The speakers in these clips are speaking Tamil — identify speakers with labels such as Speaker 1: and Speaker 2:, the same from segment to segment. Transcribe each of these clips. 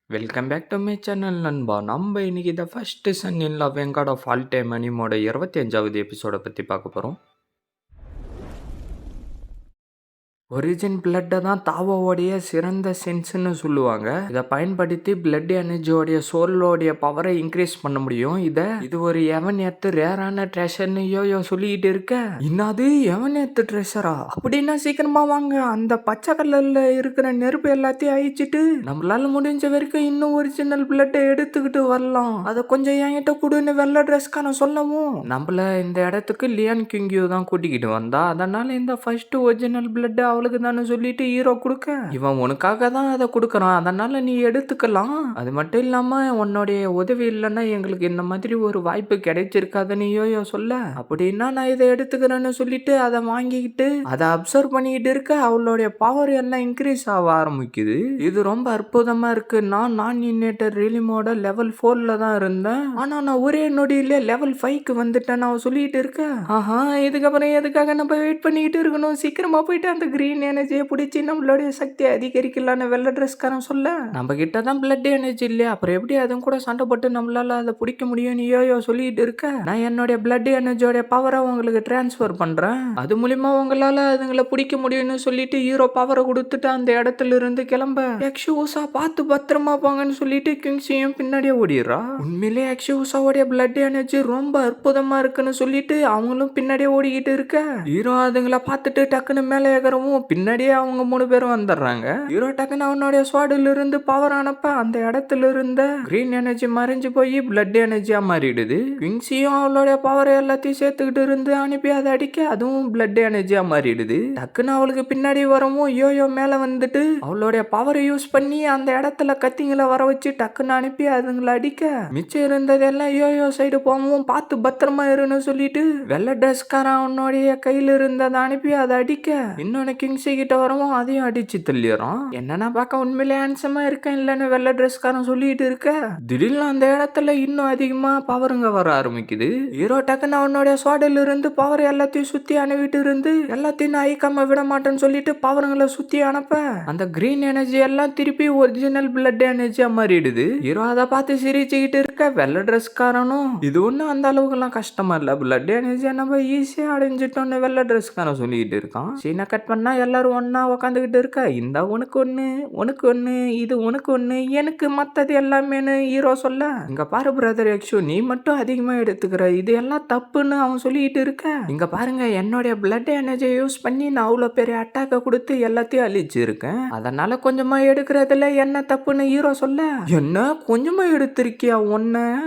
Speaker 1: Welcome back to my channel நண்பா. நம்ம இன்னைக்கு the first son in law vanguard of all time அனிமோட 25வது எபிசோட பற்றி பார்க்க போகிறோம். ஒரிஜின் பிளட்டை தான் தாவோடைய சிறந்த சென்ஸ்ன்னு சொல்லுவாங்க. இதை பயன்படுத்தி பிளட் எனர்ஜியோடைய சோலோடைய பவரை இன்க்ரீஸ் பண்ண முடியும். இது ஒரு எவன் எத்து ரேரான ட்ரெஷர்னு யோயோ சொல்லிக்கிட்டு இருக்க. என்னது எவன் எத்து ட்ரெஷரா? அப்படின்னா சீக்கிரமா வாங்க, அந்த பச்சை கலர்ல இருக்கிற நெருப்பு எல்லாத்தையும் அழிச்சிட்டு நம்மளால முடிஞ்ச வரைக்கும் இன்னும் ஒரிஜினல் பிளட்டை எடுத்துக்கிட்டு வரலாம். அதை கொஞ்சம் என்கிட்ட கொடுன்னு வெள்ளை ட்ரெஸ்க்கான சொல்லவும் நம்மள இந்த இடத்துக்கு லியான் கிங்கியூ தான் கூட்டிக்கிட்டு வந்தா. அதனால இந்த ஃபர்ஸ்ட் ஒரிஜினல் பிளட் அவளுக்கு தானே சொல்லிட்டு ஹீரோ கொடுக்க, இவன் உனக்காக தான் அதை கொடுக்கறான், அதனால நீ எடுத்துக்கலாம். அது மட்டும் இல்லாம உன்னுடைய உதவி இல்லைன்னா எங்களுக்கு இந்த மாதிரி ஒரு வாய்ப்பு கிடைச்சிருக்காதுன்னு யோயோ சொல்ல, அப்படின்னா நான் இதை எடுத்துக்கிறேன்னு சொல்லிட்டு அதை வாங்கிக்கிட்டு அதை அப்சர்வ் பண்ணிக்கிட்டு இருக்க அவளுடைய பவர் எல்லாம் இன்க்ரீஸ் ஆக ஆரம்பிக்குது. இது ரொம்ப அற்புதமா இருக்கு. நான் இன்னேட்டர் ரிலிமோட லெவல் 4ல தான் இருந்தேன், ஆனா நான் ஒரே நொடியில லெவல் 5க்கு வந்துட்டேன் அவன் சொல்லிட்டு இருக்க. ஆஹா, இதுக்கப்புறம் எதுக்காக நம்ம வெயிட் பண்ணிக்கிட்டு இருக்கணும், சீக்கிரமா போயிட்டு அந்த கிரீன் எனர்ஜியை பிடிச்சி நம்மளுடைய சக்தியை அதிகரிக்கலான்னு வெள்ளை ட்ரெஸ்காரன் சொல்ல, நம்ம கிட்ட தான் பிளட் எனர்ஜி இல்லையா, அப்புறம் எப்படி அதுவும் கூட சண்டை போட்டு நம்மளால அதை பிடிக்க முடியும் யோயோ சொல்லிட்டு இருக்க. நான் என்னுடைய பிளட் எனர்ஜியோட பவரை உங்களுக்கு டிரான்ஸ்ஃபர் பண்றேன், அது மூலியமா உங்களால அதுங்களை பிடிக்க முடியும்னு சொல்லிட்டு ஹீரோ பவரை கொடுத்துட்டு அந்த இடத்துல இருந்து கிளம்ப, எக்ஷூசா பார்த்து பத்திரமா போங்கன்னு சொல்லிட்டு கிங்ஸியும் பின்னாடியே ஓடிடுறா. உண்மையிலே எக்ஷூசாவோடைய பிளட் எனர்ஜி ரொம்ப அற்புதமா இருக்குன்னு சொல்லிட்டு அவங்களும் பின்னாடியே ஓடிக்கிட்டு இருக்க. ஹீரோ அதுங்களை பார்த்துட்டு டக்குன்னு மேலே ஏகரவும் பின்னாடியே அவங்க 3 பேரும் வந்துடுறாங்க. ஹீரோ டக்குன்னு அவனுடைய ஸ்வாடில் இருந்து பவர் அனுப்ப அந்த இடத்துல இருந்த கிரீன் எனர்ஜி மறைஞ்சு போய் பிளட் எனர்ஜியா மாறிடுது. கிங்ஸியும் அவளுடைய பவர் எல்லாத்தையும் சேர்த்துக்கிட்டு இருந்து அனுப்பி அதை அடிக்க அதுவும் பிளட் எனர்ஜியா மாறிடுது. டக்குன்னு அவளுக்கு பின்னாடி வரவும் யோயோ மேல வந்துட்டு அவளுடைய பவரை யூஸ் பண்ணி அந்த இடத்துல கத்திங்களை வர வச்சு டக்குன்னு அனுப்பி அதுங்களை அடிக்க, மிச்சம் இருந்ததெல்லாம் யோயோ சைடு போகவும் பார்த்து பத்திரமா இருன்னு சொல்லிட்டு வெள்ளை ட்ரெஸ்காரன் அவனுடைய கையில இருந்ததை அனுப்பி அதை அடிக்க, இன்னொன்னு கிங்ஸி கிட்ட வரவும் அதையும் அடிச்சு தள்ளிடுறான். என்னன்னா பார்க்க உண்மையிலே ஹேண்ட்ஸமா இருக்கேன் இல்லன்னு வெள்ளை ட்ரெஸ்காரன் சொல்லிட்டு இருக்க, திடீர்னு அந்த இடத்துல இன்னும் அதிகமா பவருங்க வர ஆரம்பிக்குது. ஹீரோ டக்குன்னு அவனுடைய சோடல இருந்து பவர் எல்லாத்தையும் சுத்தி அனுப்பிட்டு இருந்து எல்லாத்தையும் நான் ஐக்காம விட மாட்டேன்னு சொல்லிட்டு பவருங்களை சுத்தி அனுப்ப அந்த கிரீன் எனர்ஜி எல்லாம் திருப்பி ஒரிஜினல் பிளட் எனர்ஜியா மாறிடுது. ஹீரோ அதை பார்த்து சிரிச்சுக்கிட்டு இருக்க, வெள்ளை ட்ரெஸ்காரனும் இது ஒன்றும் அந்த அளவுக்கு எல்லாம் கஷ்டமா இல்ல, பிளட் எனர்ஜியா நம்ம ஈஸியா அடைஞ்சிட்டோம்னு வெள்ளை ட்ரெஸ்காரன் சொல்லிட்டு இருக்கான். சீனை கட் பண்ணா எல்லாரும் ஒன்னா உக்காந்துக்கிட்டு இருக்க, இந்த உனக்கு ஒண்ணு உனக்கு ஒண்ணு இது உனக்கு ஒண்ணு எனக்கு மத்தது எல்லாமேனு ஹீரோ சொல்ல, இங்க பாரு பிரதர் எக்ஷு, நீ மட்டும் அதிகமா எடுத்துக்கிற, இது எல்லாம் தப்புன்னு அவன் சொல்லிட்டு இருக்க, இங்க பாருங்க என்னுடைய பிளட் எனர்ஜியை யூஸ் பண்ணி நான் அவ்வளோ பெரிய அட்டாக்கை கொடுத்து எல்லாத்தையும் அழிச்சு இருக்கேன், அதனால கொஞ்சமா எடுக்கிறதுல என்ன தப்புன்னு ஹீரோ சொல்ல, என்ன கொஞ்சமா எடுத்திருக்கியா ஒன்ன,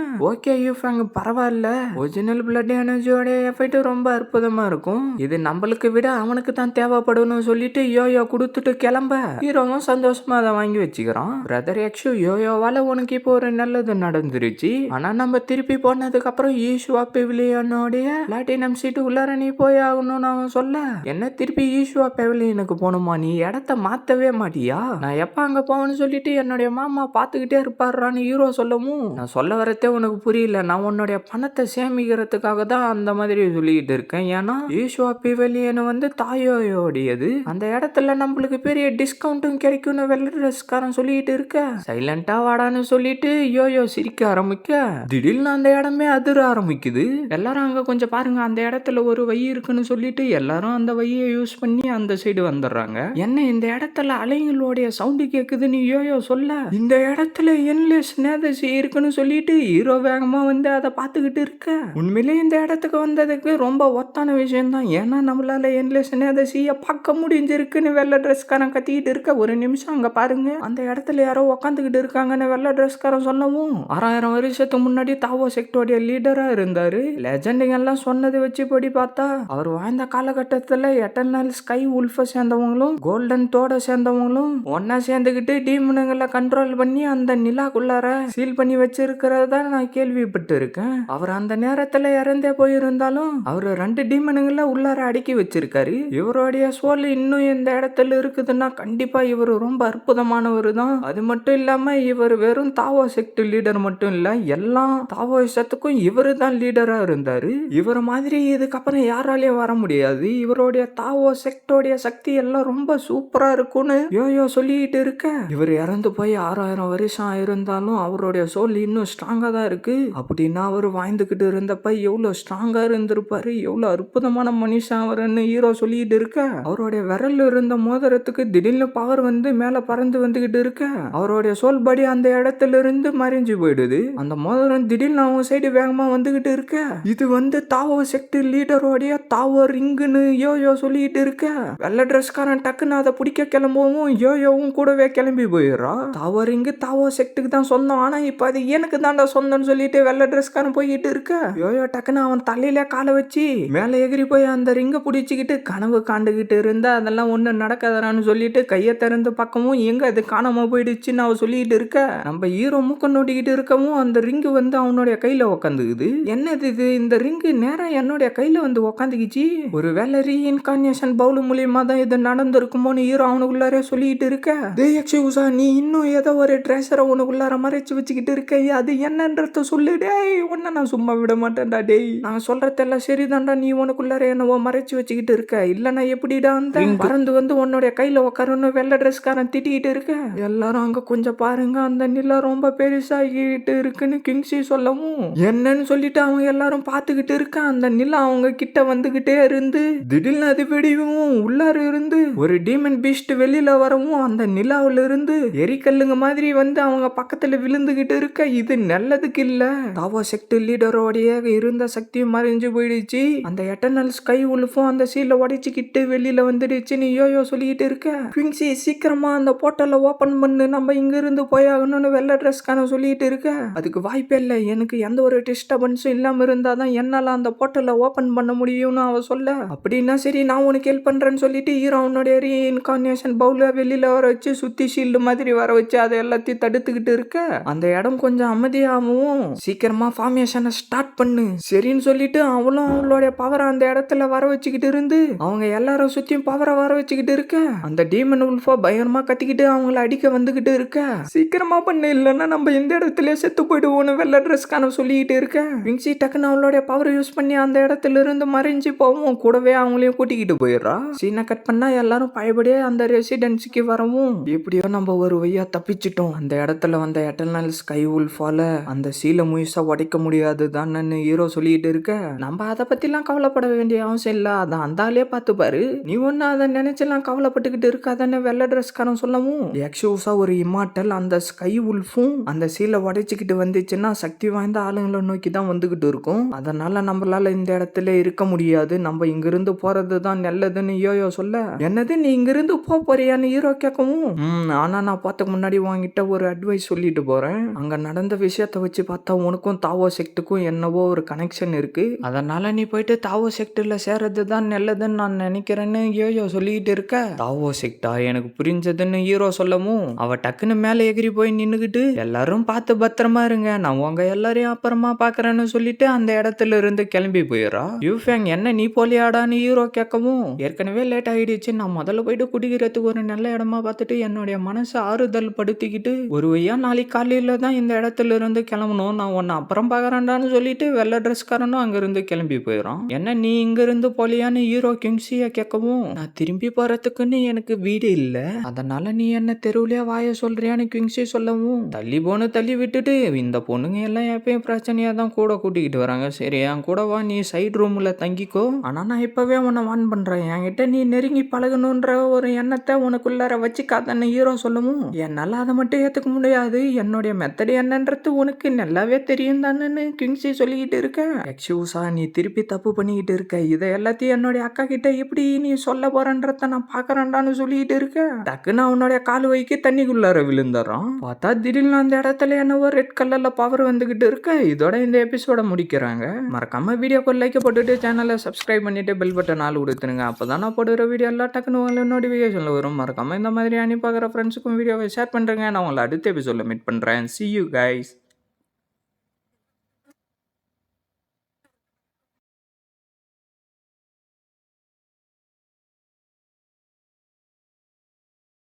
Speaker 1: ஓகே யூஃபேங் பரவாயில்ல, ஒரிஜினல் பிளட் எனர்ஜியோட எஃபெக்ட் ரொம்ப அற்புதமா இருக்கும், இது நம்மளுக்கு விட அவனுக்கு தான் தேவைப்படும் சொல்லிட்டு யோயோ கொடுத்துட்டு கிளம்ப ஹீரோவும் சந்தோஷமா அதை வாங்கி வச்சுக்கிறான். பிரதர் எக்ஷு, யோயோவால உனக்கு இப்போ ஒரு நல்லது நடந்துருச்சு, ஆனா நம்ம திருப்பி போனதுக்கு அப்புறம் ஈஷுவா பெவிலியனோடைய பிளாட்டினம் சீட்டு உள்ளார நீ போய் ஆகணும்னு அவன் சொல்ல, என்ன திருப்பி ஈஷுவா பெவிலியனுக்கு போகணுமா, நீ இடத்த மாத்தவே மாட்டியா, நான் எப்ப அங்க போவேன்னு சொல்லிட்டு என்னுடைய மாமா பாத்துக்கிட்டே இருப்பாருன்னு ஹீரோ சொல்லவும், நான் சொல்ல வரதே உனக்கு புரியல, நான் உன்னுடைய பணத்தை சேமிக்கிறதுக்காக தான் அந்த மாதிரி சொல்லிக்கிட்டு இருக்கேன், ஏன்னா ஈஷுவா பெவிலியன் வந்து தாயோயோடையது, அந்த இடத்துல நம்மளுக்கு பெரிய டிஸ்கவுண்ட்டும் கிடைக்கும்னு வெள்ளை ட்ரெஸ்காரன் சொல்லிட்டு இருக்க, சைலண்டா வாடான்னு சொல்லிட்டு யோயோ சிரிக்க ஆரம்பிக்க திடீர்னு அந்த இடமே அதிர ஆரம்பிக்குது. எல்லாரும் அங்க கொஞ்சம் பாருங்க, அந்த இடத்துல ஒரு வை இருக்குன்னு சொல்லிட்டு எல்லாரும் அந்த வையை யூஸ் பண்ணி அந்த சைடு வந்துடுறாங்க. என்ன இந்த இடத்துல அலைங்களுடைய சவுண்டு கேக்குதுன்னு யோயோ சொல்ல, இந்த இடத்துல என்லெஸ் நேதசி இருக்குன்னு சொல்லிட்டு ஹீரோ வேகமா வந்து அதை பார்த்துக்கிட்டு இருக்க, உண்மையிலே இந்த இடத்துக்கு வந்ததுக்கு ரொம்ப ஒத்தான விஷயம் தான், ஏன்னா நம்மளால என்லெஸ் நேதசியை பார்க்க முடிஞ்சிருக்குன்னு வெள்ளை ட்ரெஸ்காரன் கத்திக்கிட்டு இருக்க, ஒரு நிமிஷம் அங்க பாருங்க அந்த இடத்துல யாரோ உக்காந்துக்கிட்டு இருக்காங்கன்னு வெள்ளை ட்ரெஸ்காரன் சொல்லவும், 6000 வருஷத்துக்கு முன்னாடி தாவோ செக்டோடைய லீடரா இருந்தாரு, லெஜண்டுங்க எல்லாம் சொன்னது வச்சு படி பார்த்தா அவர் வாழ்ந்த காலகட்டத்துல எட்டர்னல் ஸ்கை உல்ஃபை சேர்ந்தவங்களும் கோல்டன் தோட சேர்ந்தவங்களும் ஒன்னா சேர்ந்துக்கிட்டு டீமனுங்களை கண்ட்ரோல் பண்ணி அந்த நிலாக்குள்ளார சீல் பண்ணி வச்சிருக்கிற இருக்கிறதா நான் கேள்விப்பட்டு இருக்கேன். அவர் அந்த நேரத்துல இறந்தே போயிருந்தாலும் அவர் 2 டீமனுங்களை உள்ளார அடக்கி வச்சிருக்காரு. இவருடைய சோல் இன்னும் இந்த இடத்துல இருக்குதுன்னா கண்டிப்பா இவர் ரொம்ப அற்புதமானவர் தான். அது மட்டும் இல்லாம இவர் வெறும் தாவோ செக்ட் லீடர் மட்டும் இல்ல, எல்லா தாவோயிசத்துக்கும் இவரு தான் லீடரா இருந்தாரு. இவர் மாதிரி இதுக்கப்புறம் யாராலையும் வர முடியாது. இவருடைய தாவோ செக்டோடைய சக்தி எல்லாம் ரொம்ப சூப்பரா இருக்கும்னு யோயோ சொல்லிட்டு இருக்க, இவர் இறந்து போய் 6000 வருஷம் ஆயிருந்தாலும் அவருடைய சோல் இன்னும் ஸ்ட்ராங்கா தான் இருக்கு. அப்படின்னா அவர் வாழ்ந்துகிட்டு இருந்தப்ப எவ்வளவு ஸ்ட்ராங்கா இருந்திருப்பாரு, எவ்வளவு அற்புதமான மனுஷன் அவருன்னு ஹீரோ சொல்லிட்டு இருக்க, அவருடைய விரல் இருந்த மோதிரத்துக்கு திடீர்னு பவர் வந்து மேல பறந்து வந்துகிட்டு இருக்க, அவருடைய சோல் படி அந்த இடத்துல இருந்து மறைஞ்சு போயிடுது. அந்த மோதிரம் திடீர்னு அவங்க சைடு வேகமா வந்துகிட்டு இருக்க, இது வந்து தாவோ செக்ட் லீடரோடைய தாவோ ரிங்குன்னு யோயோ சொல்லிட்டு இருக்க, வெள்ளை ட்ரெஸ்காரன் டக்குன்னு அதை பிடிக்க கிளம்பவும் யோயோவும் கூடவே கிளம்பி போயிடுறா. தாவோ ரிங்கு தாவோ செக்டுக்கு தான் சொந்தம், ஆனா இப்ப அது எனக்கு தாண்டா சொந்தம்னு சொல்லிட்டு வெள்ளை ட்ரெஸ்காரன் போய்கிட்டு இருக்க, யோயோ டக்குன்னு அவன் தலையில காலை வச்சு மேல எகிரி போய் அந்த ரிங்க பிடிச்சிக்கிட்டு கனவு காண்டுகிட்டு இருந்தா அதெல்லாம் ஒண்ணு நடக்காதான்னு சொல்லிட்டு கையை திறந்து பக்கமும் எங்க அது காணாம போயிடுச்சுன்னு அவ சொல்லிட்டு இருக்க, நம்ம ஹீரோ மூக்க நோட்டிக்கிட்டு இருக்கவும் அந்த ரிங்கு வந்து அவனுடைய கையில உக்காந்துக்குது. என்னது இது, இந்த ரிங்கு நேரா என்னுடைய கையில வந்து உக்காந்துக்கிச்சு, ஒரு வேலை ரீஇன்கார்னேஷன் பவுல் மூலியமா தான் இது நடந்திருக்குமோன்னு ஹீரோ அவனுக்குள்ளாரே சொல்லிட்டு இருக்க, டேய் அக்ஷய் நீ இன்னும் ஏதோ ஒரு ட்ரெஷரை உனக்குள்ளார மறைச்சு வச்சுக்கிட்டு இருக்க, அது என்னன்றத சொல்லு டேய், உன்ன நான் சும்மா விட மாட்டேன்டா டேய், நான் சொல்றதெல்லாம் சரிதான்டா, நீ உனக்குள்ளார என்னவோ மறைச்சு வச்சுக்கிட்டு இருக்க, இல்லன்னா எப்படிடா அந்த பறந்து வந்து உன்னுடைய கையில உட்காரன்னு வெள்ளை ட்ரெஸ்காரன் திட்டிக்கிட்டு இருக்க, எல்லாரும் அங்க கொஞ்சம் பாருங்க அந்த நிலா ரொம்ப பெருசாகிட்டு இருக்குன்னு கிங்ஸி சொல்லவும் என்னன்னு சொல்லிட்டு அவங்க எல்லாரும் பார்த்துக்கிட்டு இருக்க, அந்த நிலா அவங்க கிட்ட வந்துகிட்டே இருந்து திடீர்னு அது வெடிவும் உள்ளார இருந்து ஒரு டீமன் பீஸ்ட் வெளியில வரவும் அந்த நிலாவுல இருந்து எரிக்கல்லுங்க மாதிரி வந்து அவங்க பக்கத்துல விழுந்துகிட்டு இருக்க, இது நல்லதுக்கு இல்ல. தாவோ செக்ட் லீடரோடைய இருந்த சக்தியும் மறைஞ்சு போயிடுச்சு, அந்த எட்டர்னல் ஸ்கை உல்ஃபும் அந்த சீல உடைச்சுக்கிட்டு வெளியில வந்துடுச்சுன்னு யோயோ சொல்லிட்டு இருக்க, குயின்சி சீக்கிரமா அந்த போர்ட்டலை ஓபன் பண்ணு, நம்ம இங்க இருந்து போயாகணும்னு வெள்ளை ட்ரெஸ்கான சொல்லிட்டு இருக்க, அதுக்கு வாய்ப்பே இல்லை, எனக்கு எந்த ஒரு டிஸ்டர்பன்ஸும் இல்லாம இருந்தாதான் என்னால அந்த போர்ட்டலை ஓபன் பண்ண முடியும்னு அவ சொல்ல, அப்படின்னா சரி நான் உனக்கு ஹெல்ப் பண்றேன்னு சொல்லிட்டு ஹீரோ அவனுடைய ரீஇன்கார்னேஷன் பவுல வெளியில வர வச்சு சுத்தி ஷீல்டு மாதிரி வர வச்சு அதை எல்லாத்தையும் தடுத்துக்கிட்டு இருக்க, அந்த இடம் கொஞ்சம் அமைதியாகவும் சீக்கிரமா ஃபார்மேஷனை ஸ்டார்ட் பண்ணு சரின்னு சொல்லிட்டு அவளும் அவளுடைய பவரை அந்த இடத்துல வர வச்சுக்கிட்டு இருந்து அவங்க எல்லாரும் சுத்தியும் பவரை வர வச்சுக்கிட்டு இருக்க, அந்த டீமன் உல்ஃபா பயங்கரமா கத்திக்கிட்டு அவங்கள அடிக்க வந்துகிட்டு இருக்க, சீக்கிரமா பண்ணு இல்லைன்னா நம்ம இந்த இடத்துல செத்து போயிடுவோம்னு வெள்ளை ட்ரெஸ்கான சொல்லிக்கிட்டு இருக்க, விங்ஸி டக்குன்னு அவளுடைய பவர் யூஸ் பண்ணி அந்த இடத்துல இருந்து மறைஞ்சு போவோம் கூடவே அவங்களையும் கூட்டிக்கிட்டு போயிடுறா. சீனை கட் பண்ணா எல்லாரும் பழையபடியே அந்த ரெசிடென்சிக்கு வரவும் எப்படியோ நம்ம ஒரு வழியா தப்பிச்சிட்டோம். அந்த இடத்துல வந்த எட்டர்னல் ஸ்கை உல்ஃபால அந்த சீலை முயசா உடைக்க முடியாது தான் ஹீரோ சொல்லிட்டு இருக்க, நம்ம அதை பத்திலாம் கவலைப்பட வேண்டிய அவசியம் இல்ல, அதான் அந்த ஆளே பார்த்துப்பாரு, நீ ஒன்னு அதை நினைச்செல்லாம் கவலைப்பட்டுக்கிட்டு இருக்காதானே வெள்ளை ட்ரெஸ்காரன் சொல்லவும், எக்ஸூஸா ஒரு இம்மார்டல் அந்த ஸ்கை உல்ஃபும் அந்த சீலை உடைச்சுக்கிட்டு வந்துச்சுன்னா சக்தி வாய்ந்த ஆளுங்களை நோக்கி தான் வந்துகிட்டு இருக்கும், அதனால நம்மளால இந்த இடத்துல இருக்க முடியாது, நம்ம இங்கிருந்து போறது தான் நல்லதுன்னு யோயோ சொல்ல, என்னது நீ இங்கிருந்து போறியான்னு ஹீரோ கேட்கவும், ஆனா நான் பார்த்துக்கு முன்னாடி வாங்கிட்ட ஒரு அட்வைஸ் சொல்லிட்டு போறேன், அங்க நடந்த விஷயத்த வச்சு பார்த்தா உனக்கும் தாவோ செக்டுக்கும் என்னவோ ஒரு கனெக்ஷன் இருக்கு, அதனால நீ போயிட்டு தாவோ செக்டுல சேர்றது தான் நல்லதுன்னு நான் நினைக்கிறேன்னு யோயோ சொல்லிட்டு இருக்க, தாவோ செக்டா எனக்கு புரிஞ்சதுன்னு ஹீரோ சொல்லவும் அவ டக்குன்னு மேல எகிரி போய் நின்னுகிட்டு எல்லாரும் பார்த்து பத்திரமா இருங்க, நான் உங்க எல்லாரையும் அப்புறமா பாக்குறேன்னு சொல்லிட்டு அந்த இடத்துல இருந்து கிளம்பி போயிடுறா. யூஃபேங் என்ன நீ போலியாடான்னு ஹீரோ கேட்கவும், ஏற்கனவே லேட் ஆயிடுச்சு, நான் முதல்ல போயிட்டு குடிக்கிறதுக்கு ஒரு நல்ல இடமா பார்த்துட்டு என்னுடைய மனசை ஆறுதல் படுத்திக்கிட்டு ஒரு வழியா நாளைக்கு காலையில தான் இந்த இடத்துல இருந்து கிளம்பணும், நான் உன்னை அப்புறம் பாக்குறேன்டான்னு சொல்லிட்டு வெள்ளை ட்ரெஸ்காரனும் அங்க இருந்து கிளம்பி போயிடும். என்ன நீ இங்க இருந்து போலியான்னு ஹீரோ கிங்ஸிய கேட்கவும், நான் திரும்பி போறதுக்குன்னு எனக்கு வீடு இல்ல, அதனால நீ என்ன தெருவுலயே வாய சொல்றியான்னு கிங்ஸி சொல்லவும், தள்ளி போன்னு தள்ளி விட்டுட்டு இந்த பொண்ணுங்க எல்லாம் எப்பயும் பிரச்சனையா தான் கூட கூட்டிக்கிட்டு வராங்க, சரி என் கூட வா நீ சைட் ரூம்ல தங்கிக்கோ, ஆனா நான் இப்பவே உன்னை வான் பண்றேன், என்கிட்ட நீ நெருங்கி பழகணுன்ற ஒரு எண்ணத்தை உனக்குள்ளார வச்சுக்காதன்னு ஹீரோ சொல்லவும், என்னால அதை மட்டும் ஏத்துக்க முடியாது, என்னுடைய மெத்தட் என்னன்றது உனக்கு நல்லாவே தெரியும் தானேன்னு கிங்ஸி சொல்லிக்கிட்டு இருக்க, எக்ஸூஸா நீ திருப்பி தப்பு பண்ணிக்கிட்டு இருக்க, இதை எல்லாத்தையும் என்னுடைய அக்கா கிட்ட எப்படி நீ சொல்ல போறன்றத நான் பாக்குறேன்டான்னு சொல்லிட்டு இருக்க, டக்குன்னு அவனுடைய கால் வைக்க தண்ணிக்குள்ளார விழுந்துறான், பார்த்தா திடீர்னு அந்த இடத்துல என்னவோ ரெட் கலர்ல பவர் வந்துகிட்டு இருக்க. இதோட இந்த எபிசோட முடிக்கிறாங்க. மறக்காம வீடியோக்கு லைக் போட்டுட்டு சேனலை சப்ஸ்கிரைப் பண்ணிட்டு பெல் பட்டன் ஆல் கொடுத்துருங்க, அப்பதான் நான் போடுற வீடியோ எல்லாம் டக்குன்னு உங்களுக்கு நோட்டிபிகேஷன்ல வரும். மறக்காம இந்த மாதிரி அனுப்பி பார்க்குற ஃப்ரெண்ட்ஸுக்கும் வீடியோவை ஷேர் பண்றேங்க. நான் உங்களை அடுத்த எபிசோட்ல மீட் பண்றேன். See you guys.